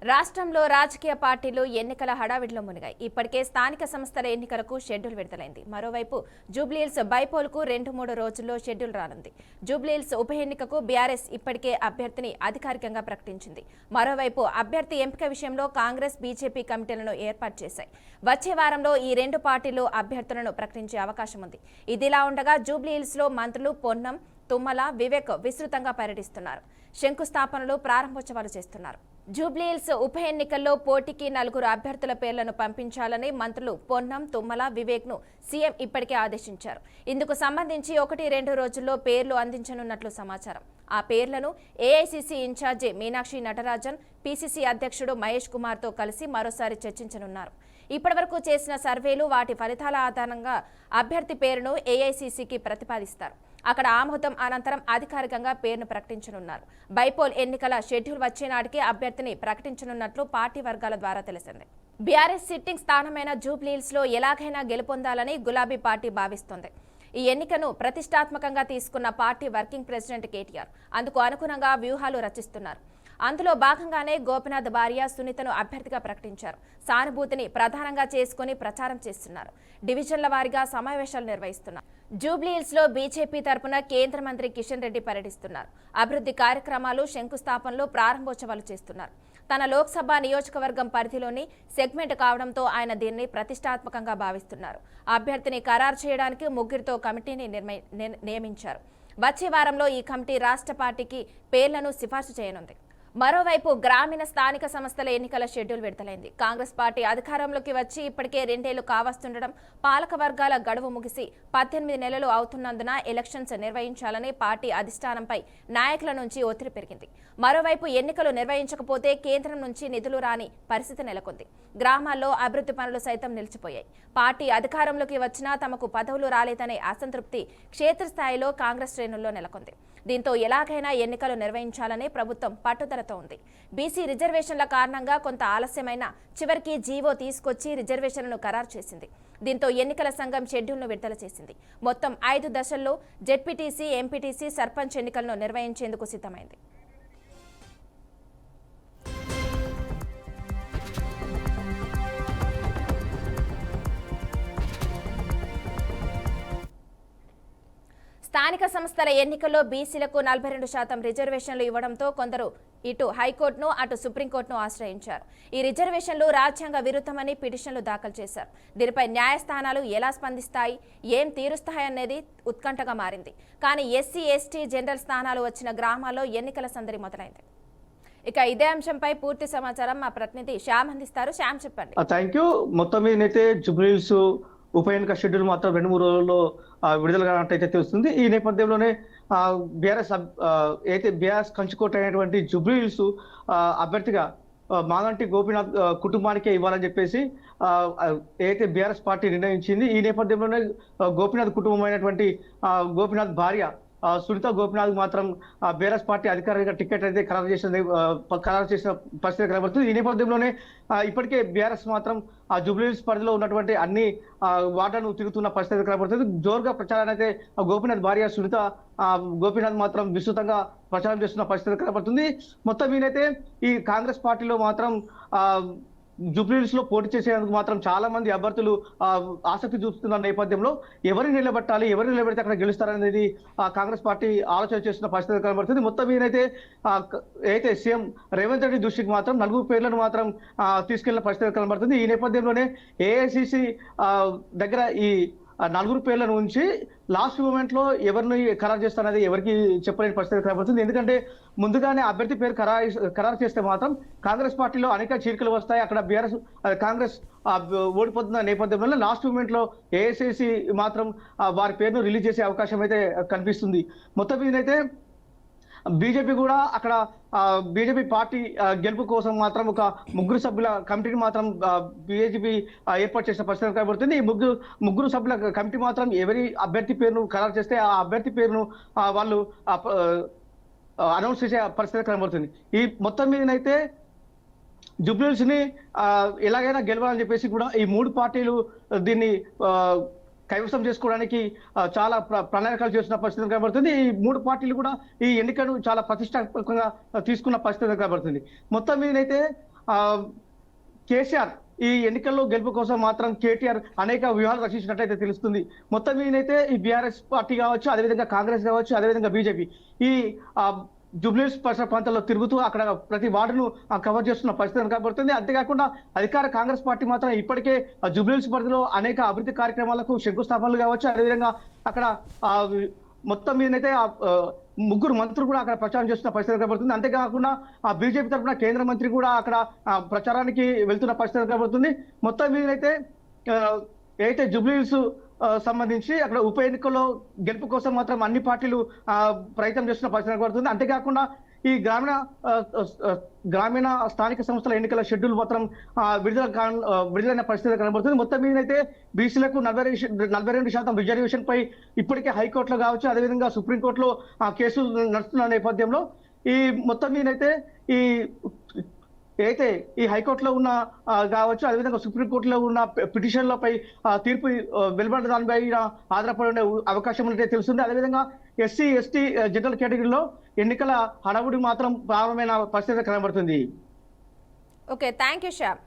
రాష్ట్రంలో రాజకీయ పార్టీలు ఎన్నికల హడావిడిలో మునిగాయి. ఇప్పటికే స్థానిక సంస్థల ఎన్నికలకు షెడ్యూల్ విడుదలైంది. మరోవైపు జూబ్లీహిల్స్ బైపోల్కు 2-3 రోజుల్లో షెడ్యూల్ రానుంది. జూబ్లీహిల్స్ ఉప ఎన్నికకు బీఆర్ఎస్ ఇప్పటికే అభ్యర్థిని అధికారికంగా ప్రకటించింది. మరోవైపు అభ్యర్థి ఎంపిక విషయంలో కాంగ్రెస్, బీజేపీ కమిటీలను ఏర్పాటు చేశాయి. వచ్చే వారంలో ఈ రెండు పార్టీలు అభ్యర్థులను ప్రకటించే అవకాశం ఉంది. ఇదిలా ఉండగా జూబ్లీహిల్స్లో మంత్రులు పొన్నం, తుమ్మల, వివేక్ విస్తృతంగా పర్యటిస్తున్నారు. శంకుస్థాపనలు, ప్రారంభోత్సవాలు చేస్తున్నారు. జూబ్లీహిల్స్ ఉప ఎన్నికల్లో పోటీకి 4 అభ్యర్థుల పేర్లను పంపించాలని మంత్రులు పొన్నం, తుమ్మల, వివేక్ ను సీఎం ఇప్పటికే ఆదేశించారు. ఇందుకు సంబంధించి 1-2 రోజుల్లో పేర్లు అందించనున్నట్లు సమాచారం. ఆ పేర్లను AICC incharge Meenakshi Natarajan, PCC అధ్యక్షుడు మహేష్ కుమార్ తో కలిసి మరోసారి చర్చించనున్నారు. ఇప్పటివరకు చేసిన సర్వేలు, వాటి ఫలితాల ఆధారంగా అభ్యర్థి పేరును ఏఐసీసీకి ప్రతిపాదిస్తారు. అక్కడ ఆమోదం అనంతరం అధికారికంగా పేరును ప్రకటించనున్నారు. బైపోల్ ఎన్నికల షెడ్యూల్ వచ్చే నాటికి అభ్యర్థిని ప్రకటించనున్నట్లు పార్టీ వర్గాల ద్వారా తెలిసింది. బీఆర్ఎస్ సిట్టింగ్ స్థానమైన జూబ్లీహిల్స్ లో ఎలాగైనా గెలుపొందాలని గులాబీ పార్టీ భావిస్తోంది. ఈ ఎన్నికను ప్రతిష్టాత్మకంగా తీసుకున్న పార్టీ వర్కింగ్ ప్రెసిడెంట్ కేటీఆర్ అందుకు అనుగుణంగా వ్యూహాలు రచిస్తున్నారు. అందులో భాగంగానే గోపీనాథ్ భార్య సునీతను అభ్యర్థిగా ప్రకటించారు. సానుభూతిని ప్రధానంగా చేసుకుని ప్రచారం చేస్తున్నారు. డివిజన్ల వారీగా సమావేశాలు నిర్వహిస్తున్నారు. జూబ్లీహిల్స్ లో బీజేపీ తరపున కేంద్ర మంత్రి కిషన్ రెడ్డి పర్యటిస్తున్నారు. అభివృద్ధి కార్యక్రమాలు, శంకుస్థాపనలు, ప్రారంభోత్సవాలు చేస్తున్నారు. తన లోక్సభ నియోజకవర్గం పరిధిలోని సెగ్మెంట్ కావడంతో ఆయన దీన్ని ప్రతిష్టాత్మకంగా భావిస్తున్నారు. అభ్యర్థిని ఖరారు చేయడానికి 3తో కమిటీని నియమించారు. వచ్చే వారంలో ఈ కమిటీ రాష్ట్ర పార్టీకి పేర్లను సిఫార్సు చేయనుంది. మరోవైపు గ్రామీణ స్థానిక సంస్థల ఎన్నికల షెడ్యూల్ విడుదలైంది. కాంగ్రెస్ పార్టీ అధికారంలోకి వచ్చి ఇప్పటికే 2 ఏళ్లు కావస్తుండడం, పాలక వర్గాల గడువు ముగిసి 18 నెలలు అవుతున్నందున ఎలక్షన్స్ నిర్వహించాలని పార్టీ అధిష్టానంపై నాయకుల నుంచి ఒత్తిడి పెరిగింది. మరోవైపు ఎన్నికలు నిర్వహించకపోతే కేంద్రం నుంచి నిధులు రాని పరిస్థితి నెలకొంది. గ్రామాల్లో అభివృద్ధి పనులు సైతం నిలిచిపోయాయి. పార్టీ అధికారంలోకి వచ్చినా తమకు పదవులు రాలేదనే అసంతృప్తి క్షేత్రస్థాయిలో కాంగ్రెస్ శ్రేణుల్లో నెలకొంది. దీంతో ఎలాగైనా ఎన్నికలు నిర్వహించాలని ప్రభుత్వం పట్టుదలతో ఉంది. బీసీ రిజర్వేషన్ల కారణంగా కొంత ఆలస్యమైన చివరికి జీవో తీసుకొచ్చి రిజర్వేషన్లను ఖరారు చేసింది. దీంతో ఎన్నికల సంఘం షెడ్యూల్ను విడుదల చేసింది. మొత్తం 5 దశల్లో జెడ్పీటీసీ, ఎంపీటీసీ, సర్పంచ్ ఎన్నికలను నిర్వహించేందుకు సిద్ధమైంది. స్థానిక సంస్థల ఎన్నికల్లో బీసీలకు 42% రిజర్వేషన్లు ఇవ్వడంతో కొందరు ఇటు హైకోర్టును, అటు సుప్రీంకోర్టును ఆశ్రయించారు. ఈ రిజర్వేషన్లు రాజ్యాంగ విరుద్ధమని పిటిషన్లు దాఖలు చేశారు. దీనిపై న్యాయస్థానాలు ఎలా స్పందిస్తాయి, ఏం తీరుస్తాయనేది ఉత్కంఠగా మారింది. కానీ ఎస్సీ, ఎస్టీ, జనరల్ స్థానాలు వచ్చిన గ్రామాల్లో ఎన్నికల సందడి మొదలైంది. ఇక ఇదే అంశంపై పూర్తి సమాచారం మా ప్రతినిధి శ్యామ్ అందిస్తారు. శ్యామ్, చెప్పండి. Thank you. మొత్తం మీదైతే జూబ్లీహిల్స్ ఉప ఎన్నిక షెడ్యూల్ మాత్రం 2-3 రోజుల్లో విడుదల కానట్టయితే తెలుస్తుంది. ఈ నేపథ్యంలోనే బీఆర్ఎస్ కంచుకోట అయినటువంటి జూబ్లీహిల్స్ అభ్యర్థిగా మాగంటి గోపీనాథ్ కుటుంబానికే ఇవ్వాలని చెప్పేసి ఏదైతే బీఆర్ఎస్ పార్టీ నిర్ణయించింది. ఈ నేపథ్యంలోనే గోపీనాథ్ కుటుంబం అయినటువంటి గోపీనాథ్ భార్య సునీత గోపీనాథ్ మాత్రం బీఆర్ఎస్ పార్టీ అధికారిక టికెట్ అయితే ఖరారు చేసిన పరిస్థితి కనబడుతుంది. ఈ నేపథ్యంలోనే ఇప్పటికే బీఆర్ఎస్ మాత్రం ఆ జూబ్లీహిల్స్ పరిధిలో ఉన్నటువంటి అన్ని వార్డులను తిరుగుతున్న పరిస్థితి కనబడుతుంది. జోరుగా ప్రచారాన్ని అయితే గోపీనాథ్ భార్య సునీత గోపీనాథ్ మాత్రం విస్తృతంగా ప్రచారం చేస్తున్న పరిస్థితి కనబడుతుంది. మొత్తం మీనైతే ఈ కాంగ్రెస్ పార్టీలో మాత్రం జూబ్లీహిల్స్ లో పోటీ చేసేందుకు మాత్రం చాలా మంది అభ్యర్థులు ఆసక్తి చూపుతున్న నేపథ్యంలో ఎవరిని నిలబెడితే అక్కడ గెలుస్తారనేది కాంగ్రెస్ పార్టీ ఆలోచన చేస్తున్న పరిస్థితి కనబడుతుంది. మొత్తం మీదైతే అయితే సీఎం రేవంత్ రెడ్డి దృష్టికి మాత్రం 4 పేర్లను మాత్రం తీసుకెళ్లిన పరిస్థితి కనబడుతుంది. ఈ నేపథ్యంలోనే ఏఐసిసి దగ్గర ఈ 4 పేర్లను ఉంచి లాస్ట్ మూమెంట్ లో ఎవరిని ఖరారు చేస్తారనేది ఎవరికి చెప్పలేని పరిస్థితి కనబడుతుంది. ఎందుకంటే ముందుగానే అభ్యర్థి పేరు ఖరారు చేస్తే మాత్రం కాంగ్రెస్ పార్టీలో అనేక చీలికలు వస్తాయి. అక్కడ బీఆర్ఎస్ కాంగ్రెస్ ఓడిపోతున్న నేపథ్యంలో లాస్ట్ మూమెంట్ లో ఏఐసిసి మాత్రం వారి పేరును రిలీజ్ చేసే అవకాశం అయితే కనిపిస్తుంది. మొత్తం మీదైతే బీజేపీ కూడా అక్కడ బీజేపీ పార్టీ గెలుపు కోసం మాత్రం ఒక 3 సభ్యుల కమిటీని మాత్రం బీజేపీ ఏర్పాటు చేసిన పరిస్థితి కనబడుతుంది. ఈ ముగ్గురు సభ్యుల కమిటీ మాత్రం ఎవరి అభ్యర్థి పేరును ఖరారు చేస్తే ఆ అభ్యర్థి పేరును వాళ్ళు అనౌన్స్ చేసే పరిస్థితి కనబడుతుంది. ఈ మొత్తం మీదనైతే జూబ్లీహిల్స్ ని ఎలాగైనా గెలవాలని చెప్పేసి కూడా ఈ 3 పార్టీలు దీన్ని కైవసం చేసుకోవడానికి చాలా ప్రణాళికలు చేస్తున్న పరిస్థితి కనబడుతుంది. ఈ 3 పార్టీలు కూడా ఈ ఎన్నికను చాలా ప్రతిష్టాత్మకంగా తీసుకున్న పరిస్థితి కనబడుతుంది. మొత్తం మీదైతే ఆ, కేసీఆర్ ఈ ఎన్నికల్లో గెలుపు కోసం మాత్రం కేటీఆర్ అనేక వ్యూహాలు రచించినట్లయితే తెలుస్తుంది. మొత్తం మీదైతే ఈ బీఆర్ఎస్ పార్టీ కావచ్చు, అదేవిధంగా కాంగ్రెస్ కావచ్చు, అదేవిధంగా బీజేపీ ఈ జూబ్లీహిల్స్ పరిసర ప్రాంతాల్లో తిరుగుతూ అక్కడ ప్రతి వార్డును కవర్ చేస్తున్న పరిస్థితి కనబడుతుంది. అంతేకాకుండా అధికార కాంగ్రెస్ పార్టీ మాత్రం ఇప్పటికే జూబ్లీహిల్స్ పరిధిలో అనేక అభివృద్ధి కార్యక్రమాలకు శంకుస్థాపనలు కావచ్చు, అదేవిధంగా అక్కడ మొత్తం మీదనైతే ముగ్గురు మంత్రులు కూడా అక్కడ ప్రచారం చేస్తున్న పరిస్థితి కనబడుతుంది. అంతేకాకుండా బీజేపీ తరఫున కేంద్ర మంత్రి కూడా అక్కడ ప్రచారానికి వెళ్తున్న పరిస్థితి కనబడుతుంది. మొత్తం మీదనైతే ఏదైతే జూబ్లీహిల్స్ సంబంధించి అక్కడ ఉప ఎన్నికల్లో గెలుపు కోసం మాత్రం అన్ని పార్టీలు ప్రయత్నం చేస్తున్న పరిస్థితి కనబడుతుంది. అంతేకాకుండా ఈ గ్రామీణ స్థానిక సంస్థల ఎన్నికల షెడ్యూల్ మాత్రం విడుదలైన పరిస్థితి కనబడుతుంది. మొత్తం మీదైతే బీసీలకు 42% రిజర్వేషన్ పై ఇప్పటికే హైకోర్టులో కావచ్చు, అదేవిధంగా సుప్రీంకోర్టులో కేసులు నడుస్తున్న నేపథ్యంలో ఈ మొత్తం మీదైతే ఏదైతే ఈ హైకోర్టులో ఉన్న కావచ్చు, అదేవిధంగా సుప్రీంకోర్టులో ఉన్న పిటిషన్లపై తీర్పు వెలువడిన దానిపై ఆధారపడి ఉండే అవకాశం ఉన్నట్టే తెలుస్తుంది. అదేవిధంగా ఎస్సీ ఎస్టీ జనరల్ కేటగిరీలో ఎన్నికల హడావుడి మాత్రం ప్రారంభమైన పరిస్థితి కనబడుతుంది. Okay, thank you Shyam.